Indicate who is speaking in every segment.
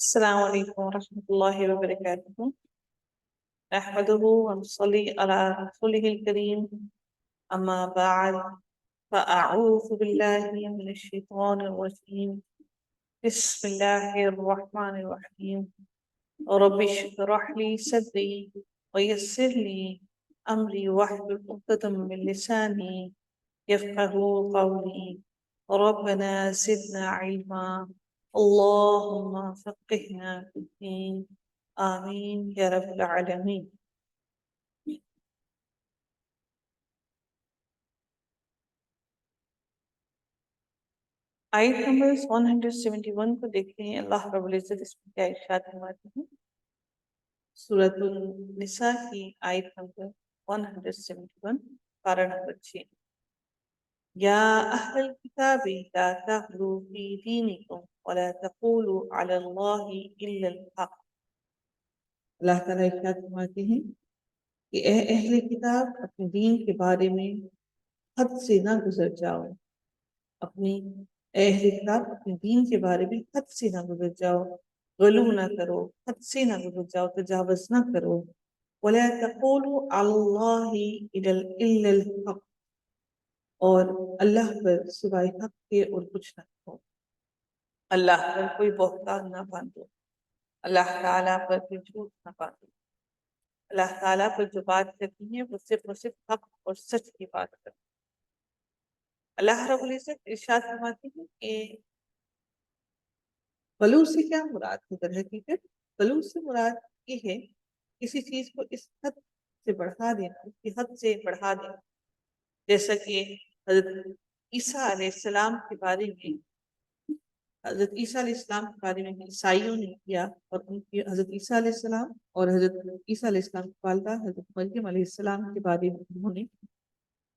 Speaker 1: السلام عليكم ورحمة الله وبركاته. نحمده ونصلي على رسوله الكريم. أما بعد، فأعوذ بالله من الشيطان الرجيم. بسم الله الرحمن الرحيم. رب اشرح لي صدري ويسر لي أمري واحلل عقدة من لساني يفقهوا قولي. ربنا زدنا علما. اللهم فقهنا في الدين. آمين يا رب العالمين. آیت نمبر 171 کو دیکھتے ہیں. اللہ رب العزت اس میں کیا ارشاد فرماتے ہیں. سورۃ النساء کی آیت نمبر 171 پارہ نمبر 6. یا اہل الکتاب لا تغلوا فی دینکم ولا تقولوا علی اللہ الا الحق. اللہ تعالیٰ ارشاد فرماتے ہیں کہ اے اہل کتاب، اپنے دین کے بارے میں حد سے نہ گزر جاؤ. اپنی اہل کتاب اپنے دین کے بارے میں حد سے نہ گزر جاؤ، غلو نہ کرو، حد سے نہ گزر جاؤ، تجاوز نہ کرو. وَلَا تَقُولُوا عَلَى اللَّهِ إِلَّا الْحَقَّ، اور اللہ پر سوائے حق کے اور کچھ نہ کہو. اللہ پر کوئی بہتان نہ باندھو، اللہ تعالیٰ پر کوئی جھوٹ نہ باندھو. اللہ تعالیٰ پر جو بات کرتی ہے وہ صرف اور صرف حق اور سچ کی بات کرتی ہے. اللہ رب العزت ارشاد فرماتے ہیں کہ غلو سے کیا مراد ہے. در حقیقت غلو سے مراد یہ ہے کسی چیز کو اس حد سے بڑھا دینا، اس کی حد سے بڑھا دینا. جیسا کہ حضرت عیسیٰ علیہ السلام کے بارے میں حضرت عیسیٰ علیہ السلام کے بارے میں عیسائیوں نے کیا، اور ان کی حضرت عیسیٰ علیہ السلام اور حضرت عیسیٰ علیہ السلام کی والدہ حضرت مریم علیہ السلام کے بارے میں انہوں نے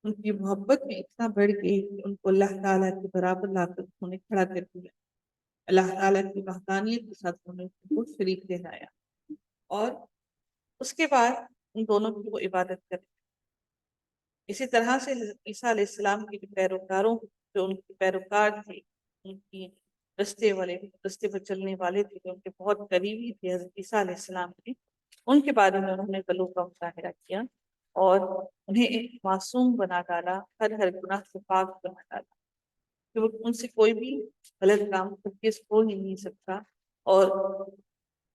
Speaker 1: ان کی محبت میں اتنا بڑھ گئی کہ ان کو اللہ تعالیٰ کے برابر لا کر انہوں نے کھڑا کر دیا. اللہ تعالیٰ کی وحدانیت کے ساتھ انہوں نے خود شریک ٹھہرایا، اور اس کے بعد ان دونوں کی وہ عبادت کرتے. اسی طرح سے حضرت عیسیٰ علیہ السلام کے پیروکاروں، جو ان کے پیروکار تھے، ان کی رستے پر چلنے والے تھے، جو ان کے بہت قریبی تھے حضرت عیسیٰ علیہ السلام کے، ان کے بارے میں انہوں نے غلو کا مظاہرہ کیا اور انہیں ایک معصوم بنا ڈالا، ہر گناہ سے پاک بنا ڈالا کہ وہ ان سے کوئی بھی غلط کام ہرگز ہو ہی نہیں سکتا. اور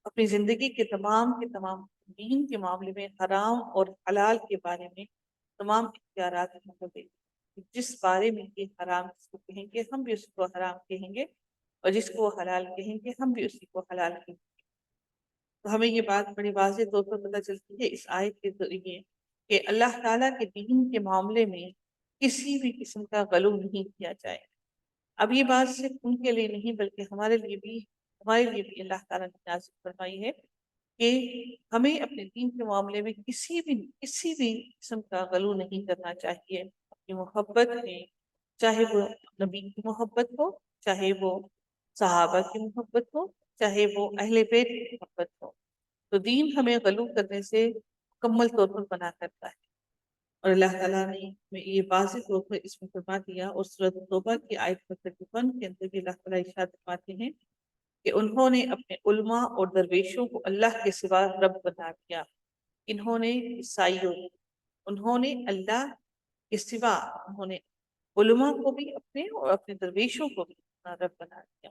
Speaker 1: اپنی زندگی کے تمام دین کے معاملے میں حرام اور حلال کے بارے میں تمام اختیارات کو دے. جس بارے میں یہ حرام اس کو کہیں گے ہم بھی اس کو حرام کہیں گے، اور جس کو حلال کہیں گے ہم بھی اسی کو حلال کہیں گے. تو ہمیں یہ بات بڑی واضح طور پر پتہ چلتی ہے اس آیت کے ذریعے کہ اللہ تعالیٰ کے دین کے معاملے میں کسی بھی قسم کا غلو نہیں کیا جائے. اب یہ بات صرف ان کے لیے نہیں بلکہ ہمارے لیے بھی اللہ تعالیٰ نے نازل فرمائی ہے کہ ہمیں اپنے دین کے معاملے میں کسی بھی قسم کا غلو نہیں کرنا چاہیے. اپنی محبت میں، چاہے وہ نبی کی محبت ہو، چاہے وہ صحابہ کی محبت ہو، چاہے وہ اہل بیت کی محبت ہو، تو دین ہمیں غلو کرنے سے مکمل طور پر منع کرتا ہے. اور اللہ تعالیٰ نے یہ واضح طور پر اس میں فرما دیا. اور سورۃ توبہ کی آیت نمبر 31 کے اندر بھی اللہ تعالیٰ ارشاد فرماتے ہیں کہ انہوں نے اپنے علماء اور درویشوں کو اللہ کے سوا رب بنا دیا. انہوں نے اللہ کے سوا علماء کو بھی اپنے اور اپنے درویشوں کو بھی اپنا رب بنا دیا.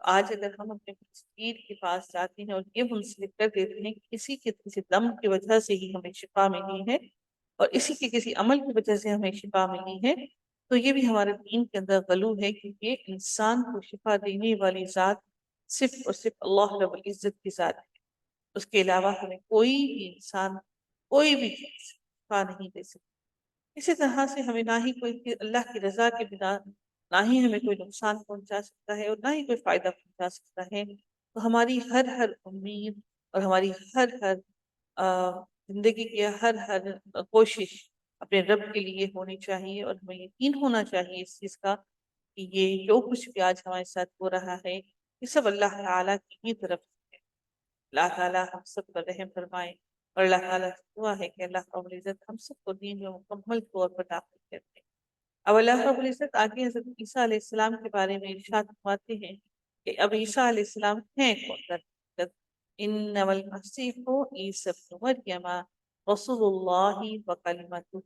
Speaker 1: آج اگر ہم اپنے پیر کے پاس جاتے ہیں اور یہ منسلک کر دیتے ہیں کہ کسی دم کی وجہ سے ہی ہمیں شفا ملی ہے اور اسی کے کسی عمل کی وجہ سے ہمیں شفا ملی ہے، تو یہ بھی ہمارے دین کے اندر غلو ہے. کیونکہ انسان کو شفا دینے والی ذات صرف اور صرف اللہ رب العزت کی ذات ہے. اس کے علاوہ ہمیں کوئی بھی انسان، کوئی بھی چیز شفا نہیں دے سکتی. اسی طرح سے ہمیں نہ ہی کوئی اللہ کی رضا کے بنا نہ ہی ہمیں کوئی نقصان پہنچا سکتا ہے اور نہ ہی کوئی فائدہ پہنچا سکتا ہے. تو ہماری ہر امید اور ہماری ہر زندگی کی ہر کوشش اپنے رب کے لیے ہونی چاہیے. اور ہمیں یقین ہونا چاہیے اس چیز کا کہ یہ جو کچھ بھی آج ہمارے ساتھ ہو رہا ہے یہ سب اللہ تعالیٰ کی ہی طرف سے ہے. اللہ تعالیٰ ہم سب پر رحم فرمائے، اور اللہ تعالیٰ سے دعا ہے کہ اللہ رب العزت ہم سب کو دین میں مکمل طور پر داخل کرتے ہیں. اب اللہ رب العزت آگے حضرت عیسیٰ علیہ السلام کے بارے میں ارشاد فرماتے ہیں کہ اب عیسیٰ علیہ السلام ہیں کون در حقیقت؟ انما المسیح عیسی ابن مریم رسول اللہ و کلمتہ۔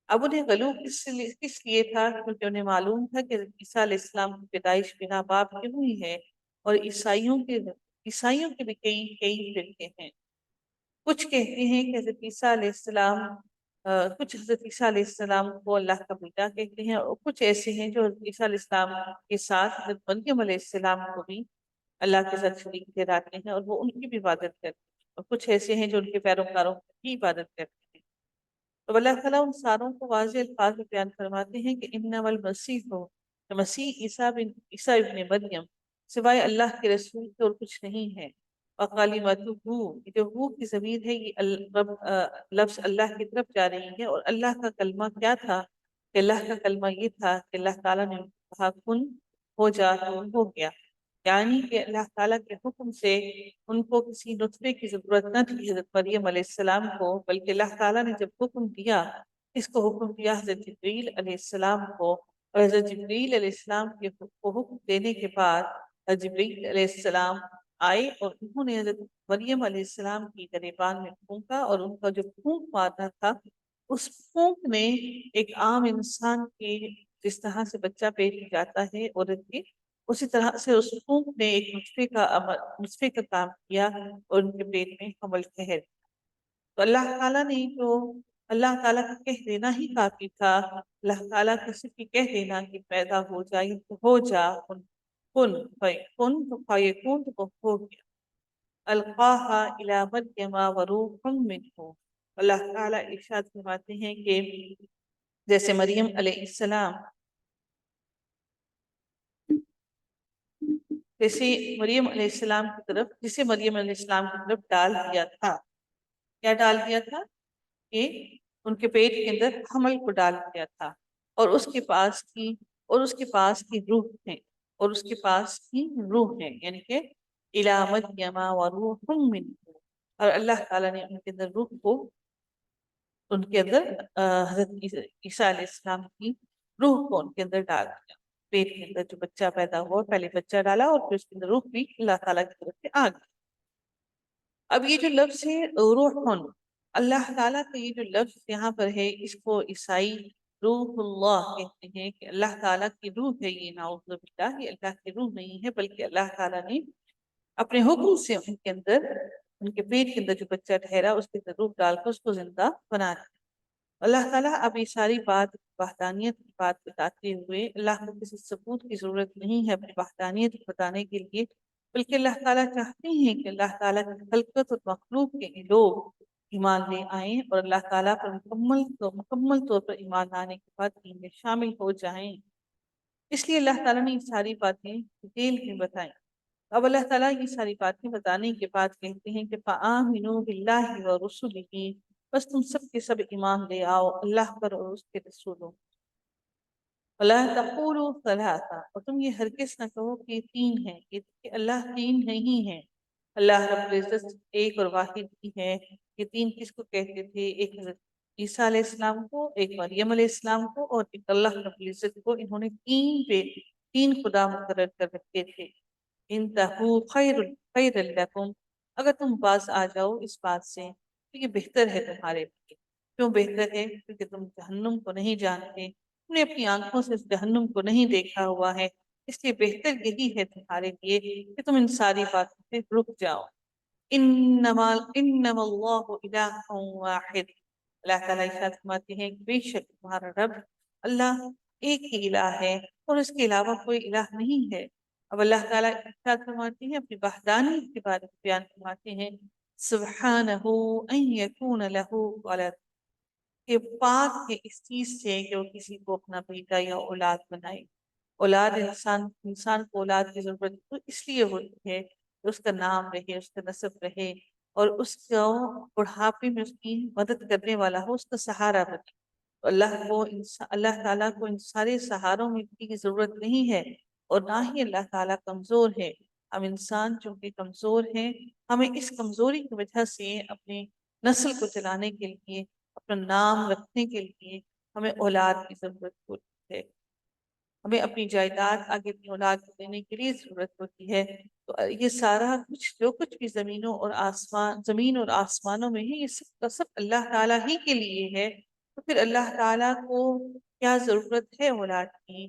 Speaker 1: اب انہیں غلو کس لیے تھا؟ کیونکہ انہیں معلوم تھا کہ عیسیٰ علیہ السلام کی پیدائش بنا باپ کی ہوئی ہے، اور عیسائیوں کے بھی کئی فرقے ہیں۔ کچھ کہتے ہیں کہ حضرت عیسیٰ علیہ السلام کچھ حضرت عیسیٰ علیہ السلام کو اللہ کا بیٹا کہتے ہیں، اور کچھ ایسے ہیں جو حضرت عیسیٰ علیہ السلام کے ساتھ حضرت مریم علیہ السلام کو بھی اللہ کے ساتھ شریک ٹھہراتے ہیں، اور وہ ان کی بھی عبادت کرتے ہیں، اور کچھ ایسے ہیں جو ان کے پیروکاروں کی عبادت کرتے ہیں۔ تو اللہ تعالیٰ ان ساروں کو واضح الفاظ میں بیان فرماتے ہیں کہ انما المسیح کہ مسیح عیسیٰ ابن مریم سوائے اللہ کے رسول کے اور کچھ نہیں ہے، وکلمتہ یہ جو وہ کی ضمیر ہے یہ لفظ اللہ کی طرف جا رہی ہے، اور اللہ کا کلمہ کیا تھا؟ کہ اللہ کا کلمہ یہ تھا کہ اللہ تعالیٰ نے کہا کن ہو جا تو ہو گیا، یعنی کہ اللہ تعالیٰ کے حکم سے ان کو کسی نطفے کی ضرورت نہ تھی حضرت مریم علیہ السلام کو، بلکہ اللہ تعالیٰ نے جب حکم دیا، اس کو حکم دیا حضرت جبریل علیہ السلام کو، اور حضرت جبریل علیہ السلام کو حکم دینے کے بعد حضرت جبریل علیہ السلام آئے، اور انہوں نے حضرت مریم علیہ السلام کی گریبان میں پھونکا، اور ان کا جو پھونک مارنا تھا اس پھونک نے ایک عام انسان کے جس طرح سے بچہ پیٹ میں جاتا ہے عورت کے، اسی طرح سے اس پھونک نے ایک نطفے کا کام کیا، اور ان کے پیٹ میں حمل ٹھہر۔ تو اللہ تعالیٰ کا کہہ دینا ہی کافی تھا، اللہ تعالیٰ کا صرف یہ کہہ دینا کہ پیدا ہو جائے تو ہو جا، کن فیکن تو فیکون تو ہو گیا۔ القاہا الی مریم وروح منہ، اللہ تعالیٰ ارشاد فرماتے ہیں کہ جیسے مریم علیہ السلام جسے مریم علیہ السلام کی طرف ڈال دیا تھا، کیا ڈال دیا تھا؟ کہ ان کے پیٹ کے اندر حمل کو ڈال دیا تھا، اور اس کے پاس کی روح ہے، یعنی کہ الی مریم وروح منہ، اور اللہ تعالیٰ نے ان کے اندر روح کو ان کے اندر حضرت عیسیٰ علیہ السلام کی روح کو ان کے اندر ڈال دیا، پیٹ کے اندر جو بچہ پیدا ہوا پہلے بچہ ڈالا، اور پھر اس کے اندر روح بھی اللہ تعالیٰ کی طرف سے آ گئی۔ اب یہ جو لفظ ہے روح، اللہ تعالیٰ کا یہ جو لفظ یہاں پر ہے، اس کو عیسائی روح اللہ کہتے ہیں، کہ اللہ تعالیٰ کی روح ہے یہ، نعوذ باللہ، یہ اللہ کی روح نہیں ہے، بلکہ اللہ تعالیٰ نے اپنے حکم سے ان کے پیٹ کے اندر جو بچہ ٹھہرا اس کے اندر روح ڈال کر اس کو زندہ بنا دیا۔ اللہ تعالیٰ اب یہ ساری وحدانیت کی بات بتاتے ہوئے، اللہ کو کسی ثبوت کی ضرورت نہیں ہے اپنی وحدانیت بتانے کے لیے، بلکہ اللہ تعالیٰ چاہتے ہیں کہ اللہ تعالیٰ کی خلقت اور مخلوق کے لوگ ایمان لے آئیں، اور اللہ تعالیٰ پر مکمل طور پر ایمان لانے کے بعد دین میں شامل ہو جائیں۔ اس لیے اللہ تعالیٰ نے یہ ساری باتیں ڈیٹیل میں بتائیں۔ اب اللہ تعالیٰ یہ ساری باتیں بتانے کے بعد کہتے ہیں کہ فآمنوا باللہ ورسلہ، بس تم سب کے سب ایمان لے آؤ اللہ پر اور اس کے رسولوں۔ وَلَا تَقُولُوا ثَلَاثَةٌ، اور تم یہ ہرگز نہ کہو کہ تین ہیں، کہ اللہ تین نہیں ہے۔ اللہ رب العزت ایک اور واحد ہی ہے۔ یہ تین کس کو کہتے تھے؟ ایک حضرت عیسیٰ علیہ السلام کو، ایک مریم علیہ السلام کو، اور ایک اللہ رب العزت کو، انہوں نے تین خدا مقرر کر رکھے تھے۔ انتہو خیر لکم، اگر تم باز آ جاؤ اس بات سے تو یہ بہتر ہے تمہارے لیے۔ کیوں بہتر ہے؟ کیونکہ تم جہنم کو نہیں جانتے، تم نے اپنی آنکھوں سے اس جہنم کو نہیں دیکھا ہوا ہے، اس لیے بہتر یہی ہے تمہارے لیے کہ تم ان ساری باتوں سے رک جاؤ۔ انما اللہ الہ واحد، اللہ تعالیٰ ارشاد فرماتے ہیں کہ بے شک تمہارا رب اللہ ایک ہی الہ ہے، اور اس کے علاوہ کوئی الہ نہیں ہے۔ اب اللہ تعالیٰ ارشاد فرماتے ہیں، اپنی وحدانیت کے بارے میں بیان فرماتے ہیں، سبحانہ ان یکون لہ ولد، کہ پاک ہے اس چیز سے کہ وہ کسی کو اپنا بیٹا یا اولاد بنائے۔ اولاد انسان کو اولاد کی ضرورت تو اس لیے ہوتی ہے کہ اس کا نام رہے، اس کا نسب رہے، اور اس کو بڑھاپے میں اس کی مدد کرنے والا ہو، اس کا سہارا بنے۔ اللہ تعالیٰ کو ان سارے سہاروں میں کی ضرورت نہیں ہے، اور نہ ہی اللہ تعالیٰ کمزور ہے۔ ہم انسان چونکہ کمزور ہیں، ہمیں اس کمزوری کی وجہ سے اپنی نسل کو چلانے کے لیے، اپنا نام رکھنے کے لیے ہمیں اولاد کی ضرورت ہوتی ہے۔ ہمیں اپنی جائیداد آگے اپنی اولاد کو دینے کے لیے ضرورت ہوتی ہے. تو یہ سارا کچھ جو کچھ بھی زمین اور آسمانوں میں ہے، یہ سب کا سب اللہ تعالیٰ ہی کے لیے ہے. تو پھر اللہ تعالیٰ کو کیا ضرورت ہے اولاد کی؟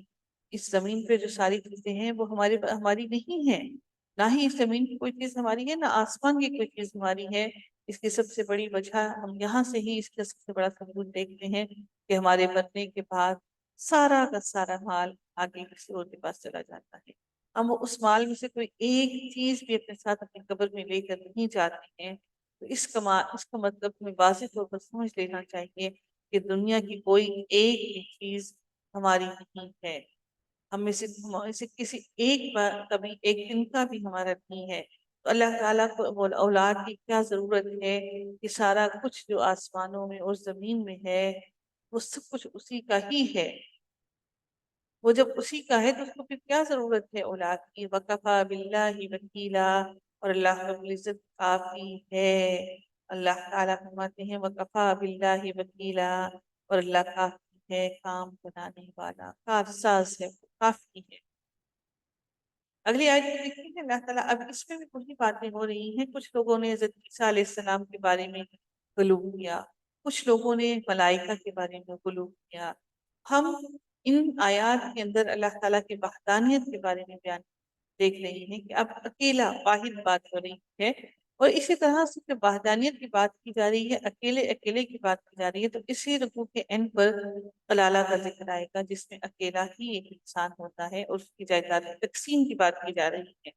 Speaker 1: اس زمین پہ جو ساری چیزیں ہیں وہ ہماری نہیں ہیں. نہ ہی اس زمین کی کوئی چیز ہماری ہے، نہ آسمان کی کوئی چیز ہماری ہے. اس کی سب سے بڑی وجہ ہم یہاں سے ہی اس کا سب سے بڑا ثبوت دیکھتے ہیں کہ ہمارے مرنے کے بعد سارا کا سارا مال آگے کسی اور کے پاس چلا جاتا ہے. ہم اس مال میں سے کوئی ایک چیز بھی اپنے ساتھ اپنی قبر میں لے کر نہیں جاتے ہیں. تو اس کا مطلب ہمیں واضح طور پر سمجھ لینا چاہیے کہ دنیا کی کوئی ایک بھی چیز ہماری نہیں ہے. ہم میں سے کسی ایک بار کبھی ایک دن کا بھی ہمارا نہیں ہے. تو اللہ تعالیٰ کو اولاد کی کیا ضرورت ہے کہ سارا کچھ جو آسمانوں میں اور زمین میں ہے وہ سب کچھ اسی کا ہی ہے. وہ جب اسی کا ہے تو اس کو پھر کیا ضرورت ہے اولاد کی؟ وَكَفَى بِاللَّهِ وَكِيلًا، اور اللہ رب العزت کافی ہے. اللہ تعالیٰ فرماتے ہیں وَكَفَى بِاللَّهِ وَكِيلًا، اور اللہ کافی ہے، کام بنانے والا، کارساز ہے، کافی ہے. اگلی آیت میں دیکھیں گے اللہ تعالیٰ اب اس میں بھی وہی باتیں ہو رہی ہیں. کچھ لوگوں نے حضرت عیسیٰ علیہ السلام کے بارے میں غلو کیا، کچھ لوگوں نے ملائکہ کے بارے میں غلو کیا. ہم ان آیات کے اندر اللہ تعالیٰ کی وحدانیت کے بارے میں بیان دیکھ رہے ہیں کہ اب اکیلا واحد بات ہو رہی ہے. اور اسی طرح سے جب وحدانیت کی بات کی جا رہی ہے، اکیلے اکیلے کی بات کی جا رہی ہے، تو اسی رکوع کے اینڈ پر کلالہ کا ذکر آئے گا جس میں اکیلا ہی ایک انسان ہوتا ہے اور اس کی جائیداد تقسیم کی بات کی جا رہی ہے.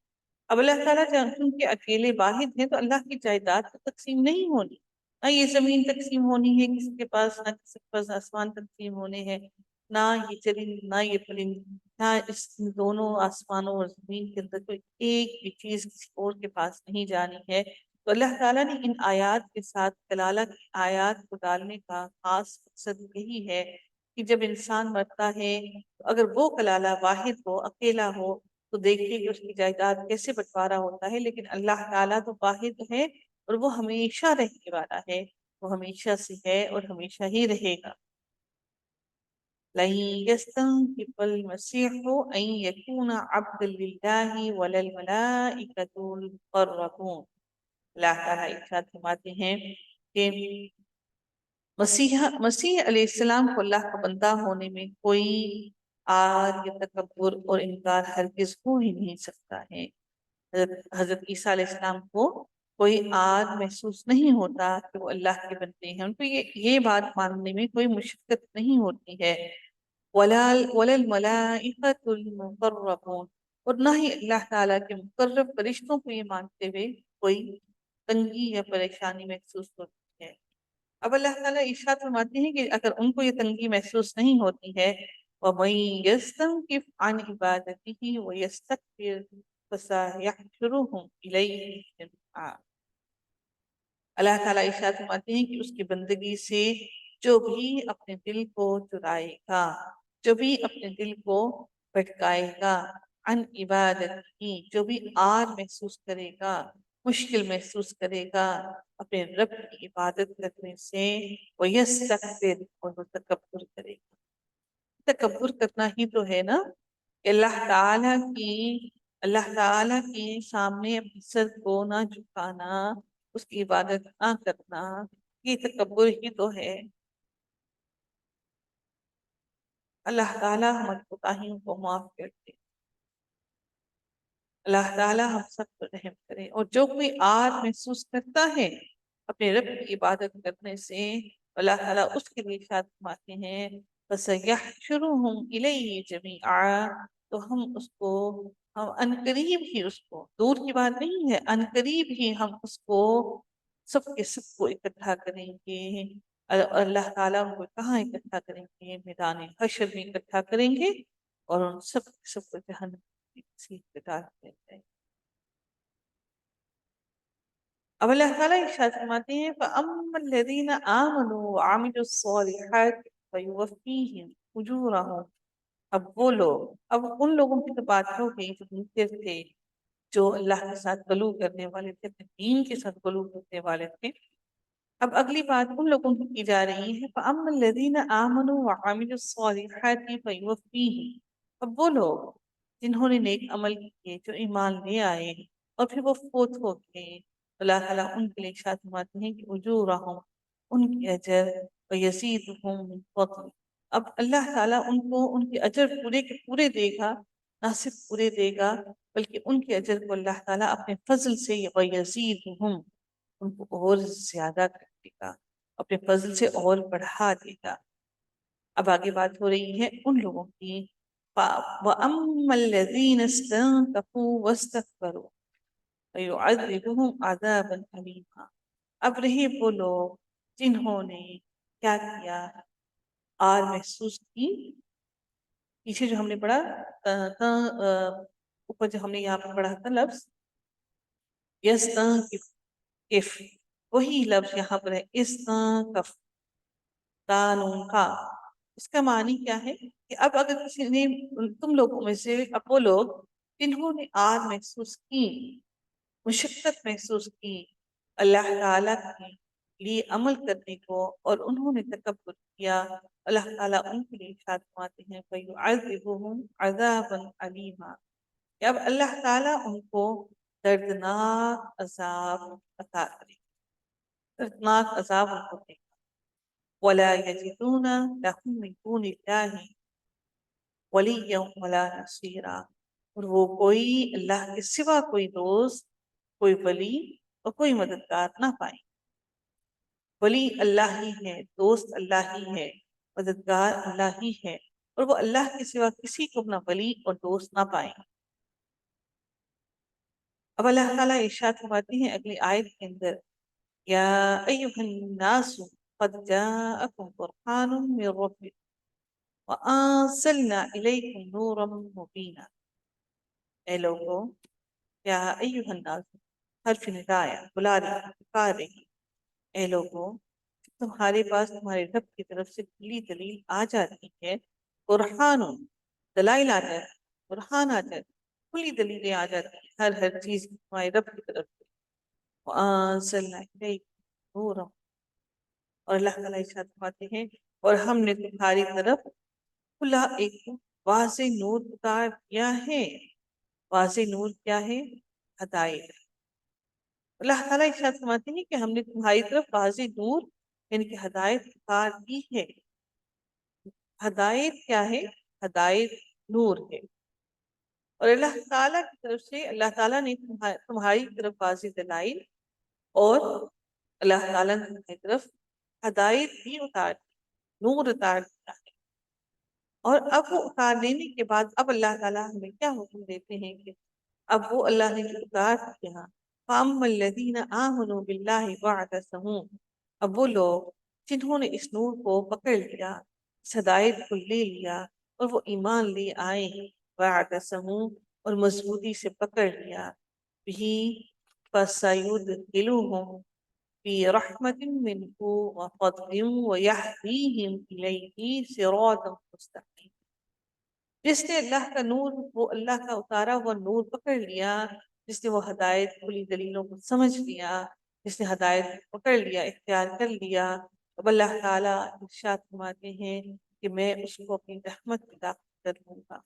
Speaker 1: اب اللہ تعالیٰ چونکہ اکیلے واحد ہیں تو اللہ کی جائیداد تقسیم نہیں ہونی، نہ یہ زمین تقسیم ہونی ہے کسی کے پاس، نہ کسی کے پاس آسمان تقسیم ہونے ہیں، نہ یہ چرند نہ یہ پرند، نہ اس دونوں آسمانوں اور زمین کے اندر کوئی ایک بھی چیز کسی اور کے پاس نہیں جانی ہے. تو اللہ تعالیٰ نے ان آیات کے ساتھ کلالہ کی آیات کو ڈالنے کا خاص مقصد یہی ہے کہ جب انسان مرتا ہے تو اگر وہ کلالہ واحد ہو، اکیلا ہو، تو دیکھیے کہ اس کی جائیداد کیسے بٹوارا ہوتا ہے. لیکن اللہ تعالیٰ تو واحد ہے اور وہ ہمیشہ رہنے والا ہے، وہ ہمیشہ سے ہے اور ہمیشہ ہی رہے گا. لَن يَسْتَنكِفَ الْمَسِيحُ أَن يَكُونَ عَبْدًا لِلَّهِ وَلَا الْمَلَائِكَةُ الْمُقَرَّبُونَ. اللہ تعالیٰ ارشاد فرماتے ہیں کہ مسیح علیہ السلام کو اللہ کا بندہ ہونے میں کوئی آر یا تکبر اور انکار ہرگز ہو ہی نہیں سکتا ہے. حضرت عیسیٰ علیہ السلام کو کوئی آر محسوس نہیں ہوتا کہ وہ اللہ کے بندے ہیں. ان کو یہ بات ماننے میں کوئی مشقت نہیں ہوتی ہے. وَلَا الْمَلَائِكَةُ الْمُقَرَّبُونَ، اور نہ ہی اللہ تعالیٰ کے مقرب فرشتوں کو یہ مانتے ہوئے کوئی تنگی یا پریشانی محسوس ہوتی ہے. اب اللہ تعالیٰ ارشاد فرماتے ہیں کہ اگر ان کو یہ تنگی محسوس نہیں ہوتی ہے وَمَن يَسْتَنكِفْ عَنْ عِبَادَتِهِ وَيَسْتَكْبِرْ فَسَيَحْشُرُهُمْ إِلَيْهِ جَمِيعًا. اللہ تعالیٰ ارشاد فرماتے ہیں کہ اس کی بندگی سے جو بھی اپنے دل کو چرائے گا، جو بھی اپنے دل کو بھٹکائے گا، عن عبادت، جو بھی آر محسوس کرے گا، مشکل محسوس کرے گا اپنے رب کی عبادت کرنے سے، وہ یستکبر، اور وہ تکبر کرے گا. تکبر کرنا ہی تو ہے نا کہ اللہ تعالیٰ کی سامنے اپنے سر کو نہ جھکانا، اس کی عبادت نہ کرنا، یہ تکبر ہی تو ہے. اللہ تعالیٰ ہماری کوتاہیوں کو معاف کر دے. اللہ تعالیٰ ہم سب پر رحم کرے. اور جو کوئی آر محسوس کرتا ہے اپنے رب کی عبادت کرنے سے، اللہ تعالیٰ اس کے لیے ارشاد فرماتے ہیں فَسَيَحْشُرُهُمْ إِلَيْهِ جَمِيعًا، تو ہم عنقریب ہی اس کو، دور کی بات نہیں ہے، عنقریب ہی ہم اس کو سب کے سب کو اکٹھا کریں گے. اللہ تعالیٰ ان کو کہاں اکٹھا کریں گے؟ میدان حشر میں اکٹھا کریں گے اور ان سب کو جہنم کی سیٹ پہ ڈال دیا جائے گا. اب اللہ تعالیٰ ارشاد فرماتے ہیں فَأَمَّا الَّذِينَ آمَنُوا وَعَمِلُوا الصَّالِحَاتِ فَيُوَفِّيهِمْ أُجُورَهُمْ. اب ان لوگوں کی تو بات ہو گئی جو منکر تھے، جو اللہ کے ساتھ غلو کرنے والے تھے، اپنے دین کے ساتھ غلو کرنے والے تھے. اب اگلی بات ان لوگوں کی جا رہی ہے فَأَمَّا الَّذِينَ آمَنُوا وَعَمِلُوا الصَّالِحَاتِ فَيُوَفِّيهِمْ اب وہ لوگ جنہوں نے نیک عمل کیے، جو ایمان لے آئے اور پھر وہ فوت ہو گئے، اللہ تعالیٰ ان کے لیے ارشاد فرماتے ہیں کہ اجورہم، ان کے اجر، ویزیدہم من فضل، اب اللہ تعالیٰ ان کو ان کے اجر پورے کے پورے دے گا، نہ صرف پورے دے گا بلکہ ان کے اجر کو اللہ تعالیٰ اپنے فضل سے ویزیدہم، ان کو اور زیادہ کر دے گا، اپنے فضل سے اور بڑھا دے گا۔ اب آگے بات ہو رہی ہے ان لوگوں کی، وَأَمَّا الَّذِينَ اسْتَنكَفُوا وَاسْتَكْبَرُوا فَيُعَذِّبُهُمْ عَذَابًا أَلِيمًا، اب رہے وہ لوگ جنہوں نے کیا کیا، آر محسوس کی، پیچھے جو ہم نے پڑھا اوپر جو ہم نے یہاں پہ پڑھا تھا لفظ یستنکف، وہی لفظ یہاں پر ہے استنکف، تانون کا، اس کا معنی کیا ہے کہ اب اگر کسی نے، تم لوگوں میں سے اب وہ لوگ جنہوں نے آر محسوس کی، مشقت محسوس کی اللہ تعالیٰ کے لیے عمل کرنے کو، اور انہوں نے تکبر کیا، اللہ تعالیٰ ان کے لیے ارشاد فرماتے ہیں فَيُعَذِّبُهُمْ عَذَابًا عَلِيمًا، کہ اب اللہ تعالیٰ ان کو دردناک عذاب عطا کرے، دردناک عذاب ان کو دے، وَلَا يَجِدُونَ لَهُم مِّن دُونِ اللَّهِ وَلِيًّا وَلَا نَصِيرًا، اور وہ کوئی اللہ کے سوا کوئی دوست، کوئی ولی اور کوئی مددگار نہ پائیں۔ ولی اللہ ہی ہے، دوست اللہ ہی ہے، مددگار اللہ ہی ہے، اور وہ اللہ کے سوا کسی کو نہ ولی اور دوست نہ پائیں۔ اب اللہ تعالیٰ ارشاد فرماتے ہیں اگلی آیت کے اندر، یا ایھا الناس قد جاءکم برہان من ربکم وانزلنا الیکم نورا مبینا، اے لوگو، یا ایھا الناس، حرف نداء بلا رہی، پکار رہی، اے لوگو، تمہارے پاس تمہارے رب کی طرف سے کھلی دلیل آ جاتی ہے، برہان، دلائل آ جاتی، برہان آ جاتی، کھلی دلیلیں آ جاتی ہیں ہر چیز کی تمہارے رب کی طرف سے، وَأَنزَلْنَا إِلَيْكُمْ نُورًا، اور اللہ تعالیٰ ارشاد فرماتے ہیں اور ہم نے تمہاری طرف کھلا ایک واضح نور اتار دیا ہے، واضح نور کیا ہے؟ ہدایت، اللہ تعالیٰ ارشاد فرماتے ہیں کہ ہم نے تمہاری طرف واضح نور یعنی کہ ہدایت اتار دی ہے، ہدایت کیا ہے؟ ہدایت نور ہے، اور اللہ تعالیٰ کی طرف سے اللہ تعالیٰ نے تمہاری طرف واضح دلائل اور اللہ تعالیٰ نے تمہاری طرف ہدایت بھی اتار دی، نور اتار دیا ہے، اور اب وہ اتار دینے کے بعد اب اللہ تعالیٰ ہمیں کیا حکم دیتے ہیں کہ اب وہ اللہ نے جو اتار دیا، فَأَمَّا الَّذِينَ آمَنُوا بِاللَّهِ وَاعْتَصَمُوا، اب وہ لوگ جنہوں نے اس نور کو پکڑ لیا، اس ہدایت کو لے لیا اور وہ ایمان لے آئے ہیں، وَاعْتَصَمُوا، اور مضبوطی سے پکڑ لیا، بھی فَسَيُدْخِلُهُمْ فِي رَحْمَةٍ مِّنْهُ وَفَضْلٍ وَيَهْدِيهِمْ إِلَيْهِ صِرَاطًا مُّسْتَقِيمًا، جس نے اللہ کا نور، وہ اللہ کا اتارا ہوا نور پکڑ لیا، جس نے وہ ہدایت کھلی دلیلوں کو سمجھ لیا، جس نے ہدایت پکڑ لیا، اختیار کر لیا، اب اللہ تعالیٰ ارشاد فرماتے ہیں کہ میں اس کو اپنی رحمت میں داخل کر لوں گا،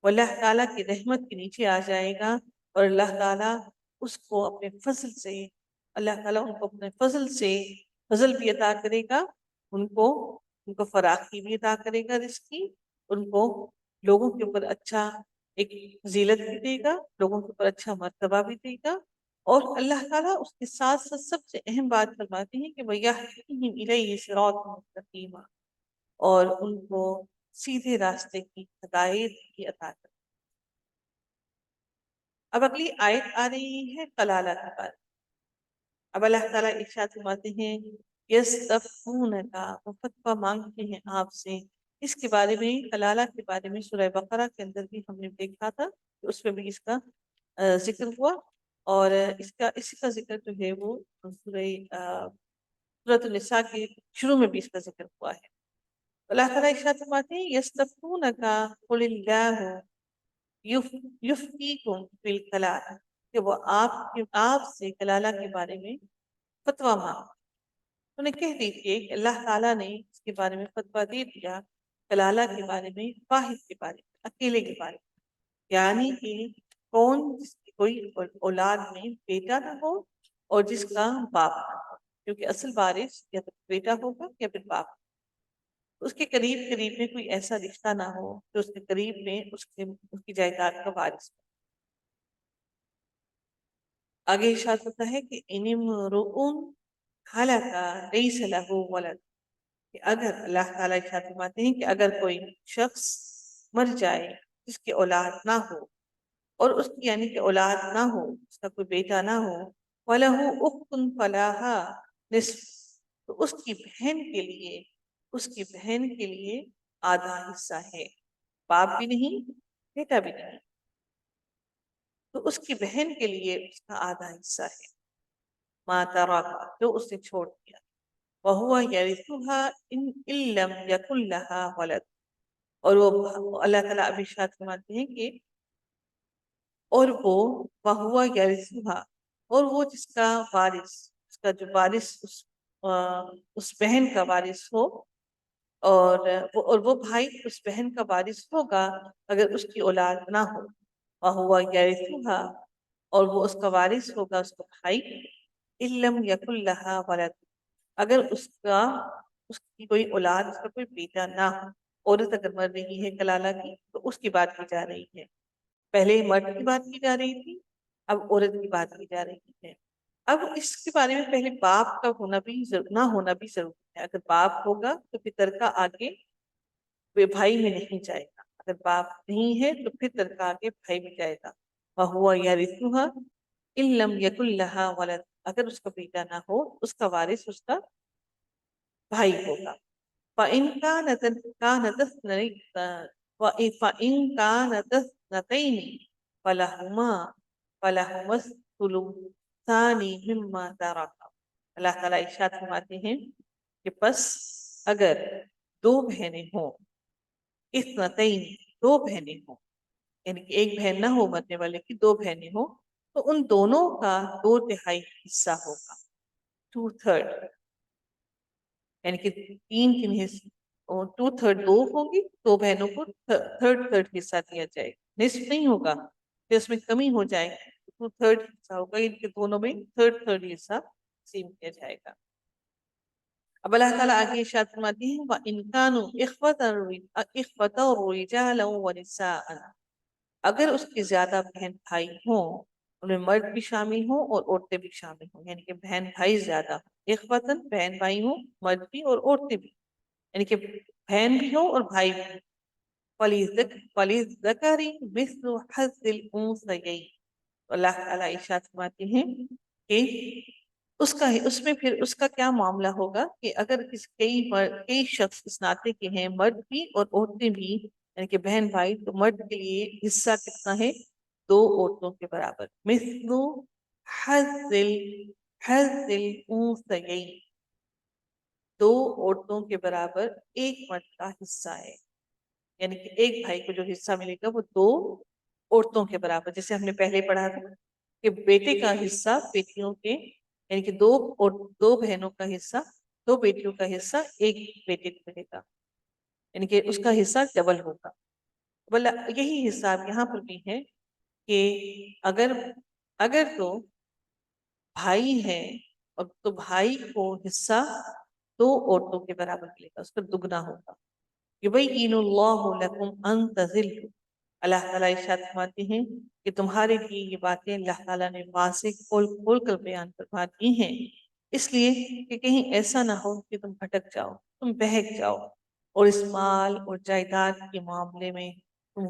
Speaker 1: وہ اللہ تعالیٰ کی رحمت کے نیچے آ جائے گا، اور اللہ تعالیٰ اس کو اپنے فضل سے، اللہ تعالیٰ ان کو اپنے فضل سے فضل بھی عطا کرے گا، ان کو فراخی بھی عطا کرے گا، رزق کی، ان کو لوگوں کے اوپر اچھا ایک فضیلت بھی دے گا، لوگوں کے اوپر اچھا مرتبہ بھی دے گا، اور اللہ تعالیٰ اس کے ساتھ ساتھ سب سے اہم بات فرماتے ہیں کہ وَيَهْدِيهِمْ إِلَيْهِ صِرَاطًا مُّسْتَقِيمًا، اور ان کو سیدھے راستے کی ہدایت کی عطا کرے۔ اب اگلی آیت آ رہی ہے کلالہ کے بارے، اب اللہ تعالیٰ ارشاد فرماتے ہیں یستفتونک، وہ فتویٰ مانگتے ہیں آپ سے، اس کے بارے میں، کلالہ کے بارے میں سورہ بقرہ کے اندر بھی ہم نے دیکھا تھا کہ اس میں بھی اس کا ذکر ہوا، اور اسی کا ذکر جو ہے وہ سورۃ النساء کے شروع میں بھی اس کا ذکر ہوا ہے۔ اللہ تعالیٰ ارشاد فرماتے ہیں یستفتونک قل اللہ یفتیکم فی الکلالہ، کہ وہ آپ سے کلالہ کے بارے میں فتویٰ مانگ، انہیں کہہ دیجیے کہ اللہ تعالیٰ نے اس کے بارے میں فتویٰ دے دیا کلالہ کے بارے میں، واحد کے بارے میں، اکیلے کے بارے میں، یعنی کہ کون جس کی کوئی اولاد میں بیٹا نہ ہو اور جس کا باپ نہ ہو، کیونکہ اصل وارث یا تو بیٹا ہوگا یا پھر باپ، اس کے قریب قریب میں کوئی ایسا رشتہ نہ ہو جو اس کے قریب میں اس کی جائیداد کا وارث ہو۔ آگے ارشاد ہوتا ہے کہ ان امرؤ ہلک لیس لہ ولد، کہ اگر اللہ تعالیٰ ارشاد فرماتے ہیں کہ اگر کوئی شخص مر جائے جس کی اولاد نہ ہو، اور اس کی یعنی کہ اولاد نہ ہو، اس کا کوئی بیٹا نہ ہو، وَلَهُ أُخْتٌ فَلَهَا نِصْفٌ، تو اس کی بہن کے لیے آدھا حصہ ہے، باپ بھی نہیں بیٹا بھی نہیں، تو اس کی بہن کے لیے اس کا آدھا حصہ ہے، مَا تَرَكَ، جو اس نے چھوڑ دیا، وَهُوَ يَرِثُهَا إِن لَّمْ يَكُن لَّهَا وَلَدٌ، اور وہ اللہ تعالیٰ اب ارشاد فرماتے ہیں کہ اور وہ وَهُوَ يَرِثُهَا، اور وہ جس کا وارث، اس کا جو وارث اس بہن کا وارث ہو، اور وہ بھائی اس بہن کا وارث ہوگا اگر اس کی اولاد نہ ہو، وَهُوَ يَرِثُهَا، اور وہ اس کا وارث ہوگا، اس کا بھائی، إِن لَّمْ يَكُن لَّهَا وَلَدٌ، اگر اس کی کوئی اولاد، اس کا کوئی بیٹا نہ ہو، عورت اگر مر رہی ہے کلالہ کی تو اس کی بات کی جا رہی ہے، پہلے مرد کی بات کی جا رہی تھی، اب عورت کی بات کی جا رہی ہے۔ اب اس کے بارے میں پہلے باپ کا ہونا بھی نہ ہونا بھی ضروری ہے، اگر باپ ہوگا تو پھر ترکہ آگے بھائی میں نہیں جائے گا، اگر باپ نہیں ہے تو پھر ترکہ آگے بھائی میں جائے گا، وَهُوَ يَرِثُهَا إِن لَّمْ يَكُن لَّهَا وَلَدٌ، اگر اس کا بیٹا نہ ہو اس کا وارث اس کا بھائی ہوگا، فَإِن كَانَتْ اثْنَتَيْنِ فَلَهُمَا الثُّلُثَانِ مِمَّا تَرَكَ، اللہ تعالیٰ ارشاد فرماتے ہیں کہ پس اگر دو بہنیں ہوں، اثنتین، دو بہنیں ہوں، یعنی کہ ایک بہن نہ ہو مرنے والے کی، دو بہنیں ہوں، تو ان دونوں کا 2/3 حصہ ہوگا، 2/3، یعنی کہ 3 اور 2/3 دو ہوگی، دو بہنوں کو 3/3 حصہ دیا جائے گا، نصف نہیں ہوگا، پھر اس میں کمی ہو جائے گی، 2/3 حصہ ہوگا، ان کے دونوں میں 3/3 حصہ تقسیم کیا جائے گا۔ اب اللہ تعالیٰ آگے ارشاد فرماتی ہیں وَإِن كَانُوا إِخْوَةً رِجَالًا وَنِسَاءً، اگر اس کے زیادہ بہن بھائی ہوں، ان میں مرد بھی شامل ہوں اور عورتیں بھی شامل ہوں، یعنی کہ بہن بھائی زیادہ ہوں، اخوتاً بہن بھائی ہوں، مرد بھی اور عورتیں بھی، یعنی کہ بہن بھی ہوں اور بھائی بھی ہوں، فَلِلذَّكَرِ مِثْلُ حَظِّ الْأُنثَيَيْنِ، اللہ تعالیٰ ارشاد فرماتے ہیں کہ اس میں پھر اس کا کیا معاملہ ہوگا کہ اگر کئی شخص اس ناطے کے ہیں، مرد بھی اور عورتیں بھی، یعنی کہ بہن بھائی، تو مرد کے لیے حصہ کتنا ہے؟ 2 عورتوں کے برابر، مثل حظ الانثیین، 2 عورتوں کے برابر ایک مرد کا حصہ ہے، یعنی کہ ایک بھائی کو جو حصہ ملے گا وہ 2 عورتوں کے برابر، جیسے ہم نے پہلے پڑھا تھا کہ بیٹے کا حصہ بیٹیوں کے، یعنی کہ 2 بہنوں کا حصہ، 2 بیٹیوں کا حصہ ایک بیٹے کو ملے گا، یعنی کہ اس کا حصہ ڈبل ہوگا۔ یہی حساب یہاں پر بھی ہے کہ اگر تو بھائی ہے اور تو بھائی کو حصہ 2 عورتوں کے برابر ملے گا، اس پر دگنا ہوگا۔ یبین اللہ لکم ان تضلوا، اللہ تعالیٰ ارشاد فرماتے ہیں کہ تمہارے لیے یہ باتیں اللہ تعالیٰ نے واضح کھول کر بیان فرما دی ہیں، اس لیے کہ کہیں ایسا نہ ہو کہ تم بھٹک جاؤ، تم بہک جاؤ، اور اس مال اور جائیداد کے معاملے میں تم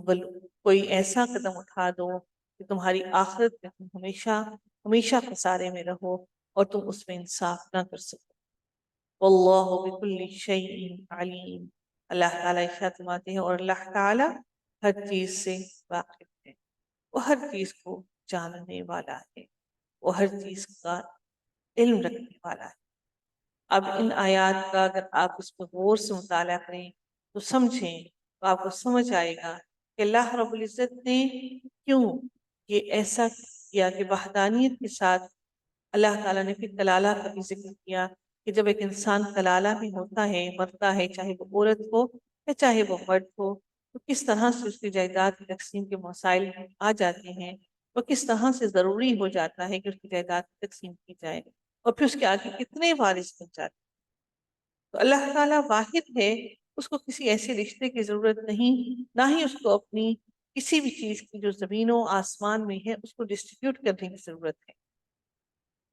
Speaker 1: کوئی ایسا قدم اٹھا دو کہ تمہاری آخرت میں تم ہمیشہ خسارے میں رہو اور تم اس میں انصاف نہ کر سکو۔ واللہ بکل شیء علیم، اللہ تعالیٰ ارشاد فرماتے ہیں اور اللہ تعالیٰ ہر چیز سے واقف ہے، وہ ہر چیز کو جاننے والا ہے، وہ ہر چیز کا علم رکھنے والا ہے۔ اب ان آیات کا اگر آپ اس پر غور سے مطالعہ کریں تو سمجھیں، تو آپ کو سمجھ آئے گا کہ اللہ رب العزت نے کیوں یہ ایسا کیا کہ وحدانیت کے ساتھ اللہ تعالیٰ نے پھر کلالہ کا بھی ذکر کیا کہ جب ایک انسان کلالہ میں ہوتا ہے، مرتا ہے، چاہے وہ عورت ہو یا چاہے وہ مرد ہو، تو کس طرح سے اس کی جائیداد کی تقسیم کے مسائل آ جاتے ہیں، وہ کس طرح سے ضروری ہو جاتا ہے کہ اس کی جائیداد کی تقسیم کی جائے، اور پھر اس کے آگے کتنے وارث بن جاتے ہیں۔ تو اللہ تعالیٰ واحد ہے، اس کو کسی ایسے رشتے کی ضرورت نہیں، نہ ہی اس کو اپنی کسی بھی چیز کی جو زمینوں آسمان میں ہے اس کو ڈسٹریبیوٹ کرنے کی ضرورت ہے۔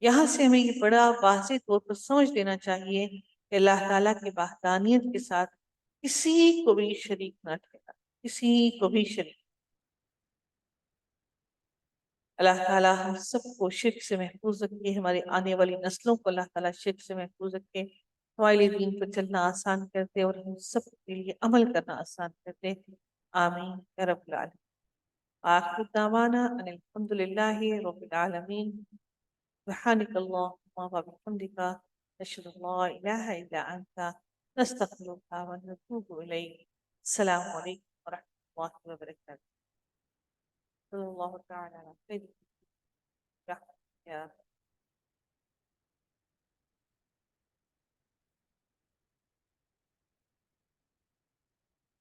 Speaker 1: یہاں سے ہمیں یہ بڑا واضح طور پر سمجھ لینا چاہیے کہ اللہ تعالیٰ کی وحدانیت کے ساتھ کسی کو بھی شریک نہ ٹھہرا، کسی کو بھی شریک۔ اللہ تعالیٰ ہم سب کو شرک سے محفوظ رکھے، ہمارے آنے والی نسلوں کو اللہ تعالیٰ شرک سے محفوظ رکھے، ہمارے دین پر چلنا آسان کرتے اور ہم سب کے لیے عمل کرنا آسان کرتے۔ آمین یا رب العالمین۔ آخر دعوانا ان الحمد للہ رب العالمین۔ سبحانك اللهم وبحمدك نشهد ان لا اله الا انت نستغفرك ونتوب اليك۔ السلام علیکم ورحمۃ اللہ وبرکاتہ۔ صلی اللہ تعالی علی سیدنا